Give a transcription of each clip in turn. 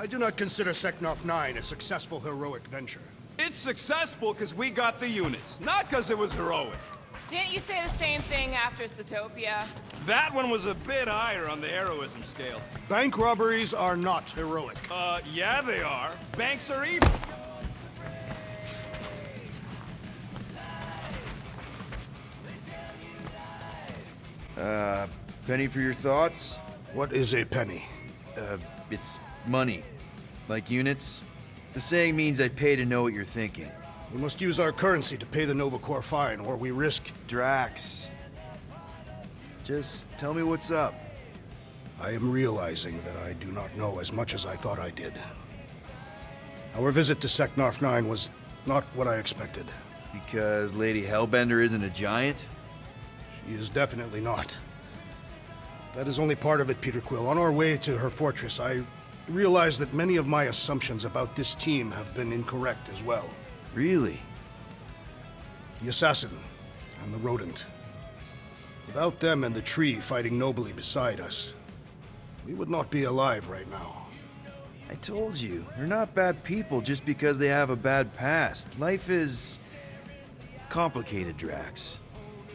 I do not consider Seknarf 9 a successful heroic venture. It's successful because we got the units, not because it was heroic. Didn't you say the same thing after Satopia? That one was a bit higher on the heroism scale. Bank robberies are not heroic. Yeah they are. Banks are evil. Penny for your thoughts? What is a penny? It's money. Like units. The saying means I'd pay to know what you're thinking. We must use our currency to pay the Nova Corps fine, or we risk... Drax. Just tell me what's up. I am realizing that I do not know as much as I thought I did. Our visit to Seknarf 9 was not what I expected. Because Lady Hellbender isn't a giant? She is definitely not. That is only part of it, Peter Quill. On our way to her fortress, I realized that many of my assumptions about this team have been incorrect as well. Really? The assassin and the rodent. Without them and the tree fighting nobly beside us, we would not be alive right now. I told you, they're not bad people just because they have a bad past. Life is complicated, Drax.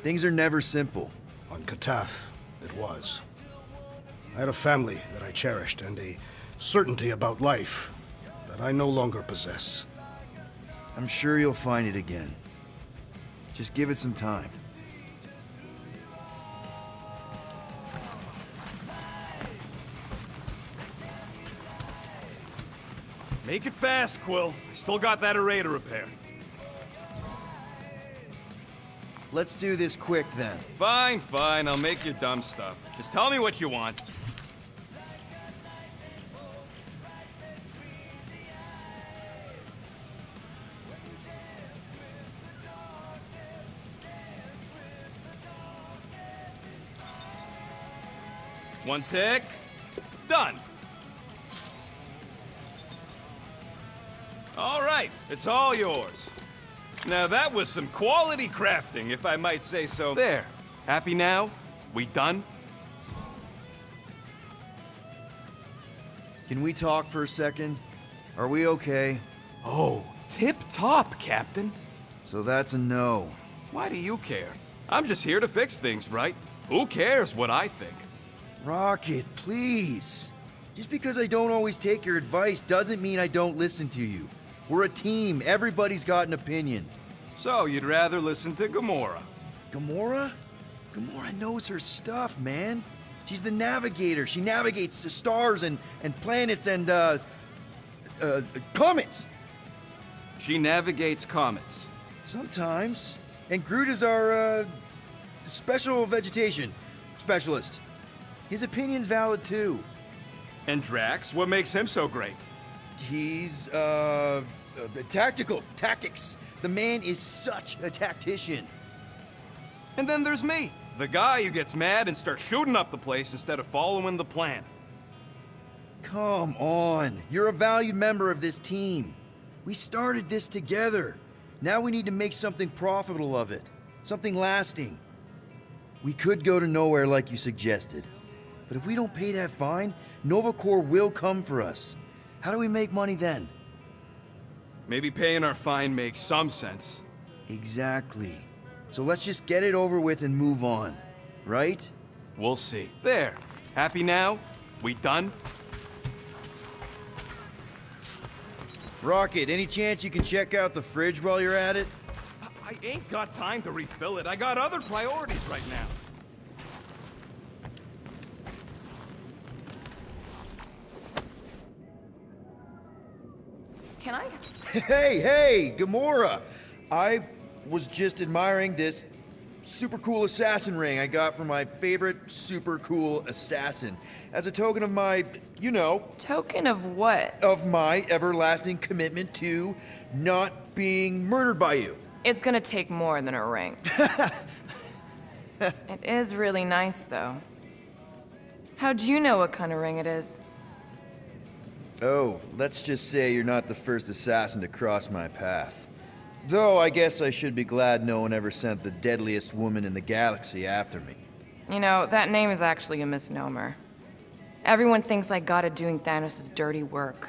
Things are never simple. On Katath, it was. I had a family that I cherished and a certainty about life that I no longer possess. I'm sure you'll find it again. Just give it some time. Make it fast, Quill. I still got that array to repair. Let's do this quick then. Fine, fine. I'll make your dumb stuff. Just tell me what you want. One tick. Done. All right, it's all yours. Now that was some quality crafting, if I might say so. There. Happy now? We done? Can we talk for a second? Are we okay? Oh, tip-top, Captain. So that's a no. Why do you care? I'm just here to fix things, right? Who cares what I think? Rocket, please. Just because I don't always take your advice doesn't mean I don't listen to you. We're a team. Everybody's got an opinion. So, you'd rather listen to Gamora? Gamora? Gamora knows her stuff, man. She's the navigator. She navigates the stars and planets and, comets. She navigates comets. Sometimes. And Groot is our, special vegetation specialist. His opinion's valid, too. And Drax, what makes him so great? He's, tactical. Tactics. The man is such a tactician. And then there's me, the guy who gets mad and starts shooting up the place instead of following the plan. Come on. You're a valued member of this team. We started this together. Now we need to make something profitable of it. Something lasting. We could go to nowhere like you suggested. But if we don't pay that fine, Nova Corps will come for us. How do we make money then? Maybe paying our fine makes some sense. Exactly. So let's just get it over with and move on. Right? We'll see. There. Happy now? We done? Rocket, any chance you can check out the fridge while you're at it? I ain't got time to refill it. I got other priorities right now. Can I? Hey, Gamora! I was just admiring this super cool assassin ring I got from my favorite super cool assassin. As a token of my, you know... Token of what? Of my everlasting commitment to not being murdered by you. It's gonna take more than a ring. It is really nice, though. How'd you know what kind of ring it is? Oh, let's just say you're not the first assassin to cross my path. Though I guess I should be glad no one ever sent the deadliest woman in the galaxy after me. You know, that name is actually a misnomer. Everyone thinks I got it doing Thanos' dirty work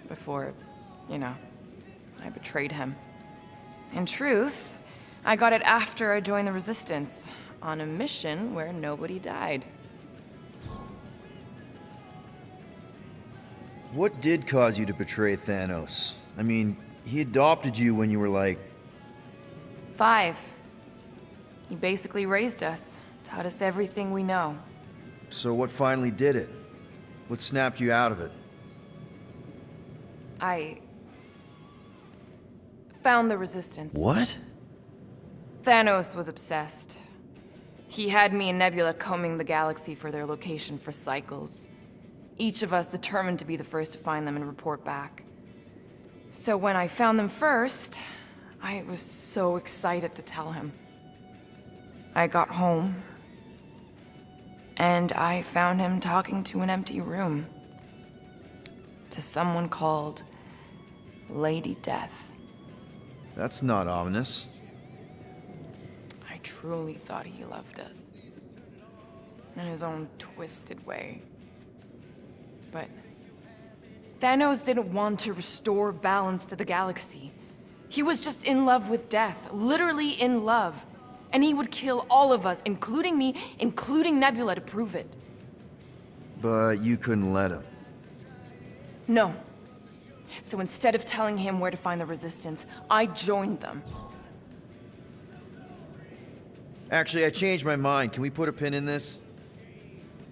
before, I betrayed him. In truth, I got it after I joined the Resistance, on a mission where nobody died. What did cause you to betray Thanos? I mean, he adopted you when you were like... 5. He basically raised us, taught us everything we know. So what finally did it? What snapped you out of it? I found the Resistance. What? Thanos was obsessed. He had me and Nebula combing the galaxy for their location for cycles. Each of us determined to be the first to find them and report back. So when I found them first, I was so excited to tell him. I got home, and I found him talking to an empty room. To someone called Lady Death. That's not ominous. I truly thought he loved us. In his own twisted way. But Thanos didn't want to restore balance to the galaxy. He was just in love with death, literally in love. And he would kill all of us, including me, including Nebula, to prove it. But you couldn't let him. No. So instead of telling him where to find the Resistance, I joined them. Actually, I changed my mind. Can we put a pin in this?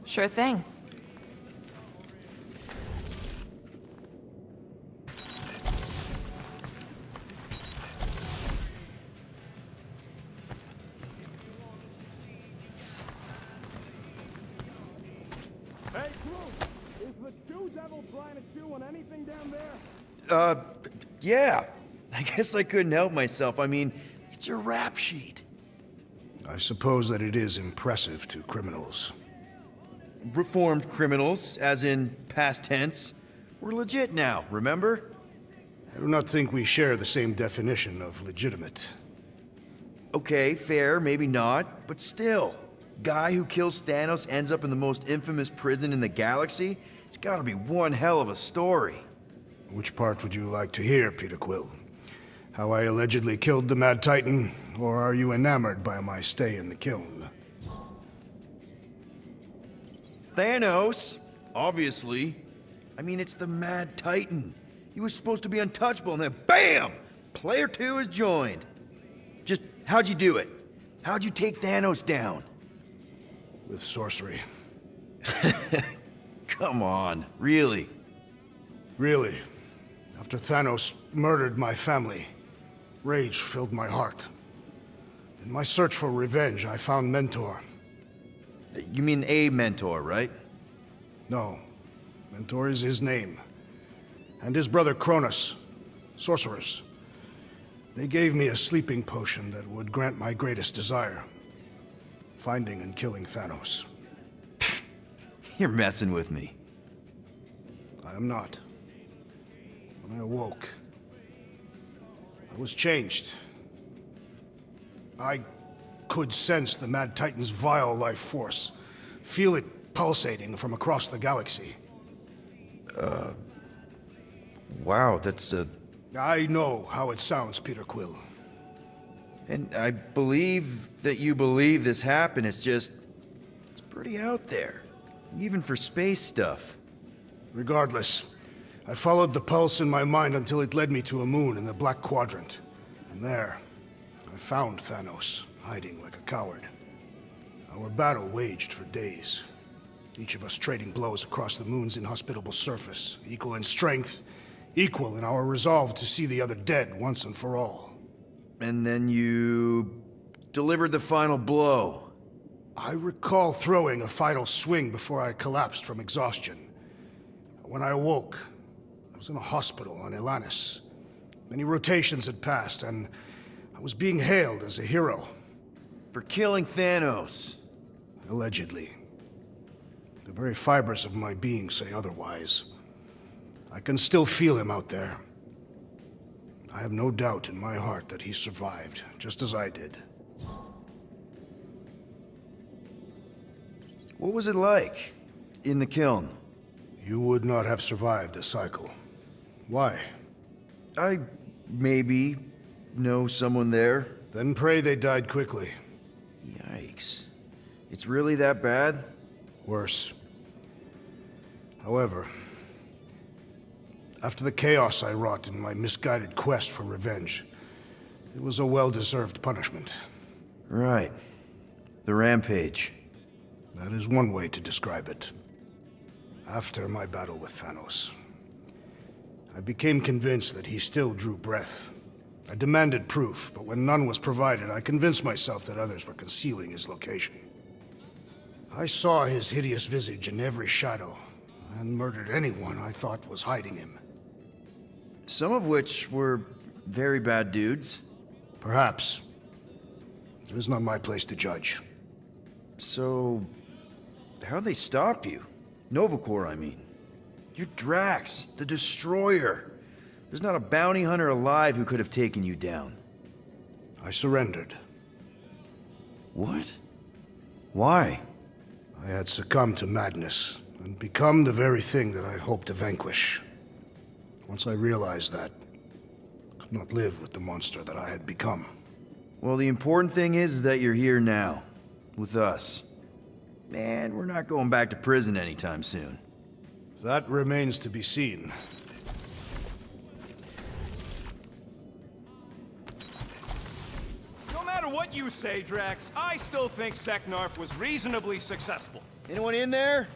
Sure thing. Hey, crew! Is the Two Devil trying to chew on anything down there? Yeah. I guess I couldn't help myself. I mean, it's your rap sheet. I suppose that it is impressive to criminals. Reformed criminals, as in past tense. We're legit now, remember? I do not think we share the same definition of legitimate. Okay, fair, maybe not, but still. Guy who kills Thanos ends up in the most infamous prison in the galaxy? It's gotta be one hell of a story. Which part would you like to hear, Peter Quill? How I allegedly killed the Mad Titan, or are you enamored by my stay in the kiln? Thanos, obviously. I mean, it's the Mad Titan. He was supposed to be untouchable, and then BAM! Player 2 is joined. Just, how'd you do it? How'd you take Thanos down? With sorcery. Come on, really? Really. After Thanos murdered my family, rage filled my heart. In my search for revenge, I found Mentor. You mean a mentor, right? No. Mentor is his name. And his brother Cronus, sorcerers. They gave me a sleeping potion that would grant my greatest desire. Finding and killing Thanos. You're messing with me. I am not. When I awoke, I was changed. I could sense the Mad Titan's vile life force, feel it pulsating from across the galaxy. Wow, that's a... I know how it sounds, Peter Quill. And I believe that you believe this happened. It's just... it's pretty out there. Even for space stuff. Regardless, I followed the pulse in my mind until it led me to a moon in the Black Quadrant. And there, I found Thanos, hiding like a coward. Our battle waged for days. Each of us trading blows across the moon's inhospitable surface, equal in strength, equal in our resolve to see the other dead once and for all. And then you... delivered the final blow. I recall throwing a final swing before I collapsed from exhaustion. When I awoke, I was in a hospital on Elanis. Many rotations had passed, and I was being hailed as a hero. For killing Thanos. Allegedly. The very fibers of my being say otherwise. I can still feel him out there. I have no doubt in my heart that he survived, just as I did. What was it like? In the kiln. You would not have survived the cycle. Why? I maybe know someone there. Then pray they died quickly. Yikes. It's really that bad? Worse. However, after the chaos I wrought in my misguided quest for revenge, it was a well-deserved punishment. Right. The rampage. That is one way to describe it. After my battle with Thanos, I became convinced that he still drew breath. I demanded proof, but when none was provided, I convinced myself that others were concealing his location. I saw his hideous visage in every shadow, and murdered anyone I thought was hiding him. Some of which were very bad dudes. Perhaps. It is not my place to judge. So, how'd they stop you? Nova Corps, I mean. You're Drax, the Destroyer. There's not a bounty hunter alive who could have taken you down. I surrendered. What? Why? I had succumbed to madness, and become the very thing that I hoped to vanquish. Once I realized that, I could not live with the monster that I had become. Well, the important thing is that you're here now, with us. And we're not going back to prison anytime soon. That remains to be seen. No matter what you say, Drax, I still think Seknarf was reasonably successful. Anyone in there?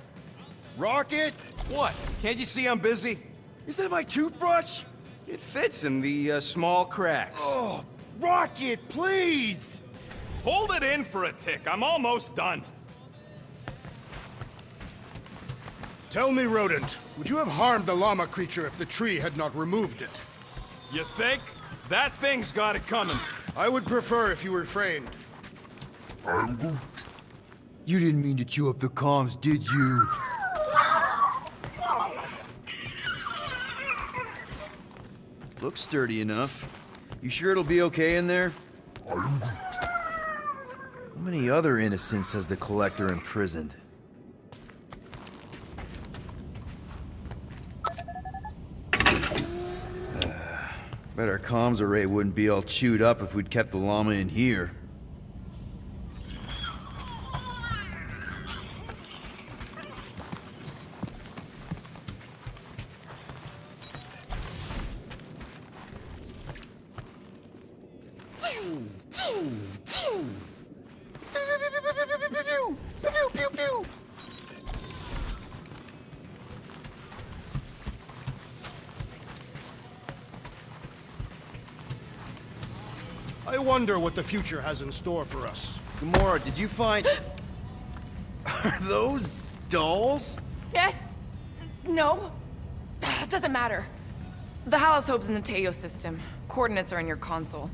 Rocket? What? Can't you see I'm busy? Is that my toothbrush? It fits in the small cracks. Oh, Rocket, please! Hold it in for a tick. I'm almost done. Tell me, Rodent, would you have harmed the llama creature if the tree had not removed it? You think? That thing's got it coming. I would prefer if you refrained. You didn't mean to chew up the comms, did you? Looks sturdy enough. You sure it'll be okay in there? How many other innocents has the Collector imprisoned? Bet our comms array wouldn't be all chewed up if we'd kept the llama in here. I wonder what the future has in store for us. Gamora, did you find... Are those dolls? Yes? No? Doesn't matter. The Halosobe's in the Teo system. Coordinates are in your console.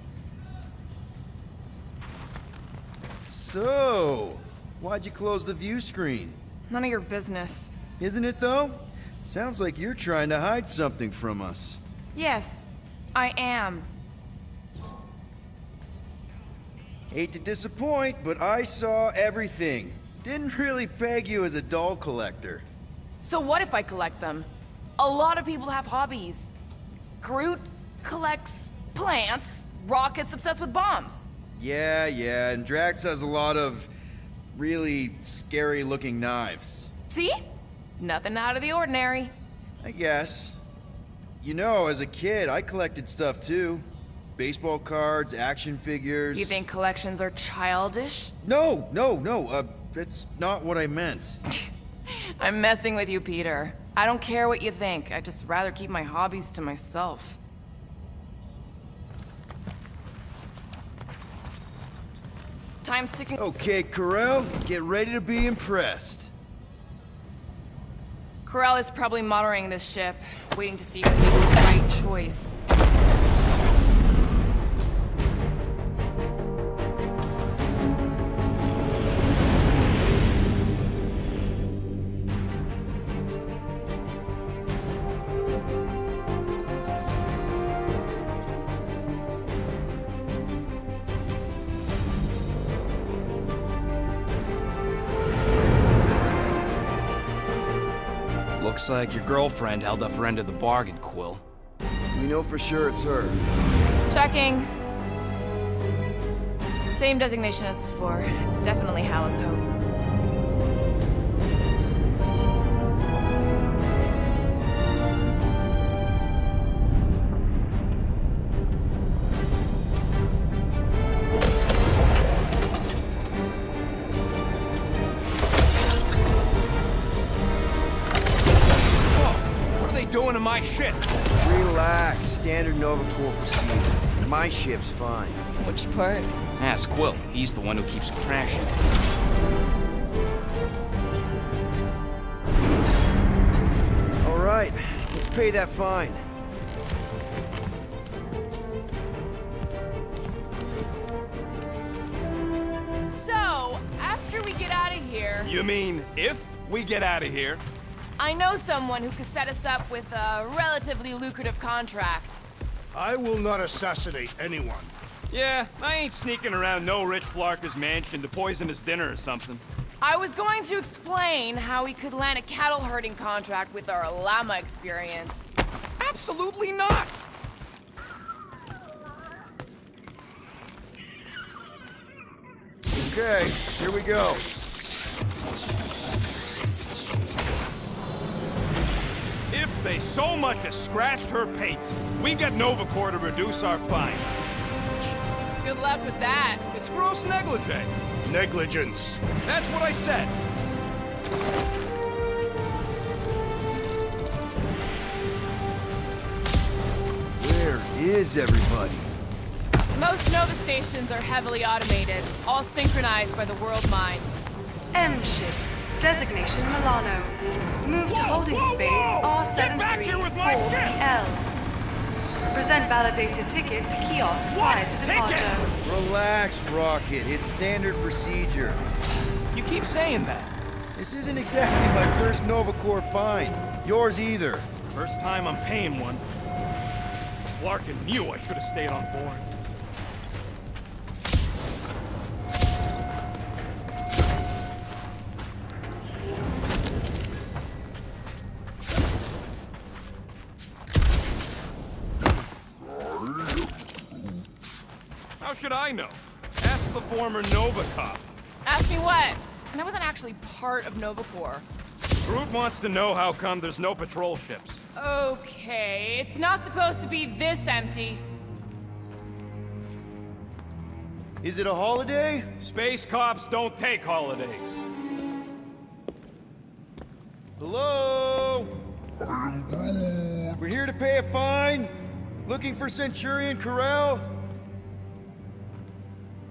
So, why'd you close the view screen? None of your business. Isn't it though? Sounds like you're trying to hide something from us. Yes, I am. Hate to disappoint, but I saw everything. Didn't really peg you as a doll collector. So what if I collect them? A lot of people have hobbies. Groot collects plants. Rocket's obsessed with bombs. Yeah, and Drax has a lot of really scary-looking knives. See? Nothing out of the ordinary. I guess. You know, as a kid, I collected stuff too. Baseball cards, action figures... You think collections are childish? No, that's not what I meant. I'm messing with you, Peter. I don't care what you think. I'd just rather keep my hobbies to myself. Time's ticking. Okay, Carell, get ready to be impressed. Corral is probably monitoring this ship, waiting to see if we make the right choice. Looks like your girlfriend held up her end of the bargain, Quill. We know for sure it's her. Checking. Same designation as before. It's definitely Hallis Hope. Whoa! What are they doing to my ship? Relax, standard Nova Corps procedure. My ship's fine. Which part? Ask Quill. He's the one who keeps crashing. All right, let's pay that fine. So, after we get out of here, You mean if we get out of here? I know someone who could set us up with a relatively lucrative contract. I will not assassinate anyone. Yeah, I ain't sneaking around no rich flarker's mansion to poison his dinner or something. I was going to explain how we could land a cattle herding contract with our llama experience. Absolutely not! Okay, here we go. If they so much as scratched her paint, we get Nova Corps to reduce our fine. Good luck with that. It's gross negligee. Negligence. That's what I said. Where is everybody? Most Nova stations are heavily automated, all synchronized by the world mind. M ship. Designation Milano. Move to holding space Get back here with my ship! R734PL. Present validated ticket to kiosk prior to departure. Relax, Rocket. It's standard procedure. You keep saying that. This isn't exactly my first Nova Corps find. Yours either. First time I'm paying one. Flarkin knew I should have stayed on board. How should I know? Ask the former Nova cop. Ask me what? And I wasn't actually part of Nova Corps. Groot wants to know how come there's no patrol ships. Okay, it's not supposed to be this empty. Is it a holiday? Space cops don't take holidays. Hello? We're here to pay a fine. Looking for Centurion Corral?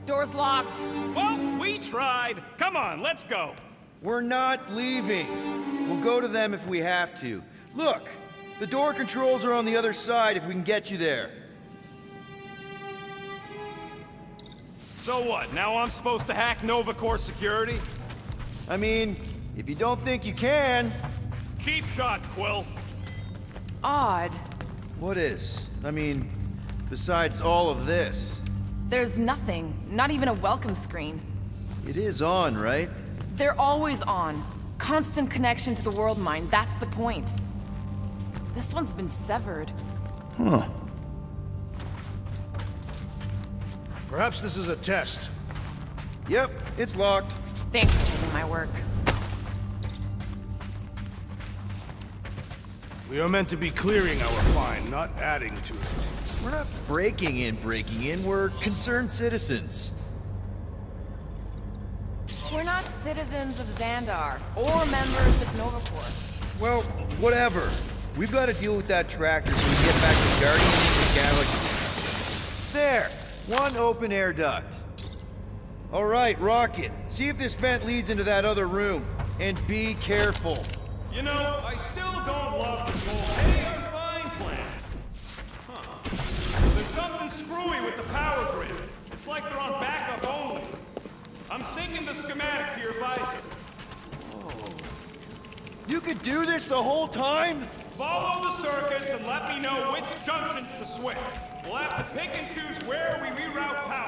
Door's locked. Well, we tried. Come on, let's go. We're not leaving. We'll go to them if we have to. Look, the door controls are on the other side if we can get you there. So what, now I'm supposed to hack Nova Corps security? I mean, if you don't think you can... Cheap shot, Quill. Odd. What is? I mean, besides all of this. There's nothing, not even a welcome screen. It is on, right? They're always on. Constant connection to the world mind, that's the point. This one's been severed. Huh. Perhaps this is a test. Yep, it's locked. Thanks for taking my work. We are meant to be clearing our fine, not adding to it. We're not breaking in, we're concerned citizens. We're not citizens of Xandar, or members of Nova Corps. Well, whatever. We've got to deal with that tractor so we can get back to Guardians of the Galaxy. There! One open air duct. All right, Rocket. See if this vent leads into that other room. And be careful. You know, I still don't love this whole pay or fine plan. Huh. There's something screwy with the power grid. It's like they're on backup only. I'm syncing the schematic to your visor. You could do this the whole time? Follow the circuits and let me know which junctions to switch. We'll have to pick and choose where we reroute power.